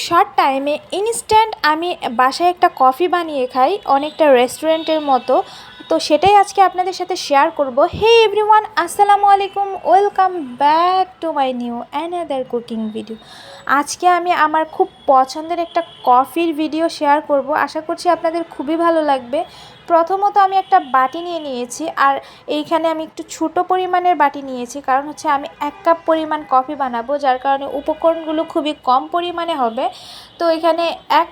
Short টাইমে instant আমি বাসায় একটা কফি বানিয়ে খাই অনেকটা রেস্টুরেন্টের মতো। তো সেটাই আজকে আপনাদের সাথে শেয়ার করব। হে এভরিওয়ান, আসসালামু আলাইকুম, welcome back to my new another cooking video. আজকে আমি আমার খুব পছন্দের একটা কফির ভিডিও শেয়ার করব। আশা করছি আপনাদের খুবই ভালো লাগবে। প্রথমত আমি একটা বাটি নিয়ে নিয়েছি, আর এইখানে আমি একটু ছোটো পরিমাণের বাটি নিয়েছি, কারণ হচ্ছে আমি 1 কাপ পরিমাণ কফি বানাবো, যার কারণে উপকরণগুলো খুবই কম পরিমাণে হবে। তো এখানে 1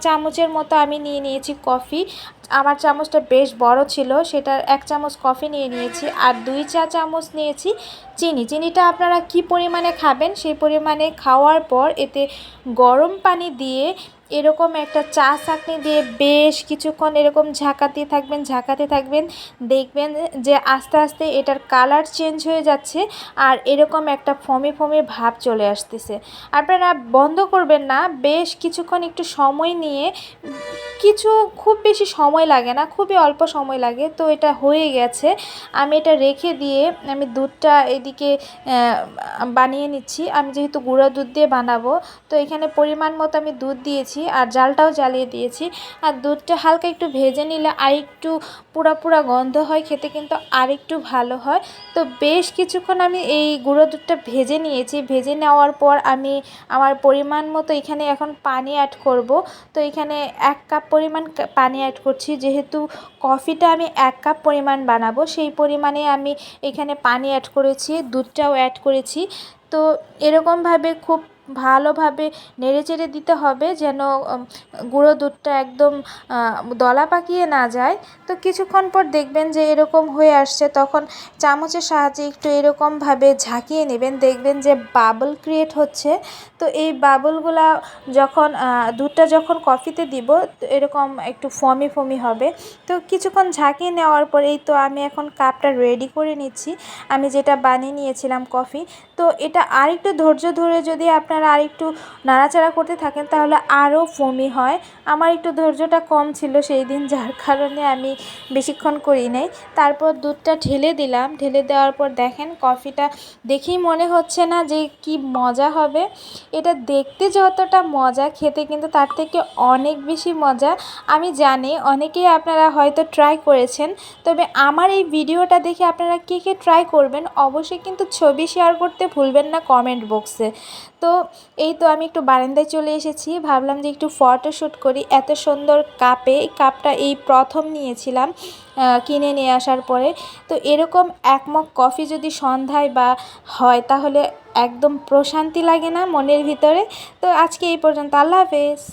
চামচের মতো আমি নিয়ে নিয়েছি কফি। আমার চামচটা বেশ বড় ছিল, সেটার 1 চামচ কফি নিয়ে নিয়েছি, আর 2 চা চামচ নিয়েছি চিনি। চিনিটা আপনারা কি পরিমাণে খাবেন সেই পরিমাণে খাওয়ার পর এতে গরম পানি দিয়ে এরকম একটা চা ছাঁকনি দিয়ে বেশ কিছুক্ষণ এরকম ঝাঁকাতে থাকবেন। দেখবেন যে আস্তে আস্তে এটার কালার চেঞ্জ হয়ে যাচ্ছে, আর এরকম একটা ফমি ফমি ভাব চলে আসতেছে। আপনারা বন্ধ করবেন না, বেশ কিছুক্ষণ একটু সময় নিয়ে, খুব বেশি সময় লাগে না, খুবই অল্প সময় লাগে। তো এটা হয়ে গেছে, আমি এটা রেখে দিয়ে আমি দুধটা এদিকে বানিয়ে নিচ্ছি। আমি যেহেতু গুঁড়ো দুধ দিয়ে বানাবো, তো এখানে পরিমাণ মতো আমি দুধ দিয়েছি আর জালটাও জ্বালিয়ে দিয়েছি। আর দুধটা হালকা একটু ভেজে নিলে আরেকটু পুরা গন্ধ হয়, খেতে কিন্তু আরেকটু ভালো হয়। তো বেশ কিছুক্ষণ আমি এই গুঁড়ো দুধটা ভেজে নিয়েছি। ভেজে নেওয়ার পর আমি আমার পরিমাণ মতো এখানে এখন পানি অ্যাড করব। তো এখানে 1 কাপ পরিমাণ পানি অ্যাড করছি। যেহেতু কফিটা আমি 1 কাপ পরিমাণ বানাবো, সেই পরিমাণে আমি এখানে পানি অ্যাড করেছি, দুধটাও অ্যাড করেছি। তো এরকমভাবে খুব ভালোভাবে নেড়েচেড়ে দিতে হবে, যেন গুঁড়ো দুধটা একদম দলা পাকিয়ে না যায়। তো কিছুক্ষণ পর দেখবেন যে এরকম হয়ে আসছে, তখন চামচের সাহায্যে একটু এরকমভাবে ঝাঁকিয়ে নেবেন, দেখবেন যে বাবল ক্রিয়েট হচ্ছে। তো এই বাবলগুলা যখন দুধটা যখন কফিতে দিব, তো এরকম একটু ফমি ফমি হবে। তো কিছুক্ষণ ঝাঁকিয়ে নেওয়ার পরেই তো আমি এখন কাপটা রেডি করে নিচ্ছি, আমি যেটা বানিয়ে নিয়েছিলাম কফি। তো এটা আরেকটু ধৈর্য ধরে যদি আপনারা আরেকটু নাড়াচাড়া করতে থাকেন, তাহলে আরও ফমি হয়। আমার একটু ধৈর্যটা কম ছিল সেই দিন, যার কারণে আমি বেশিক্ষণ করি নাই। তারপর দুধটা ঢেলে দিলাম। ঢেলে দেওয়ার পর দেখেন কফিটা দেখেই মনে হচ্ছে না যে কি মজা হবে। এটা দেখতে যতটা মজা, খেতে কিন্তু তার থেকে অনেক বেশি মজা। আমি জানি অনেকেই আপনারা হয়তো ট্রাই করেছেন, তবে আমার এই ভিডিওটা দেখে আপনারা কে ট্রাই করবেন অবশ্যই কিন্তু ছবি শেয়ার করতে ভুলবেন না কমেন্ট বক্সে। তো এই তো আমি একটু বারান্দায় চলে এসেছি, ভাবলাম যে একটু ফটোশ্যুট করি। এত সুন্দর কাপে, কাপটা এই প্রথম নিয়েছিলাম কিনে নিয়ে আসার পরে। তো এরকম 1 মগ কফি যদি সন্ধ্যায় বা হয়, তাহলে একদম প্রশান্তি লাগে না মনের ভিতরে। তো আজকে এই পর্যন্ত, আল্লাহ হাফেজ।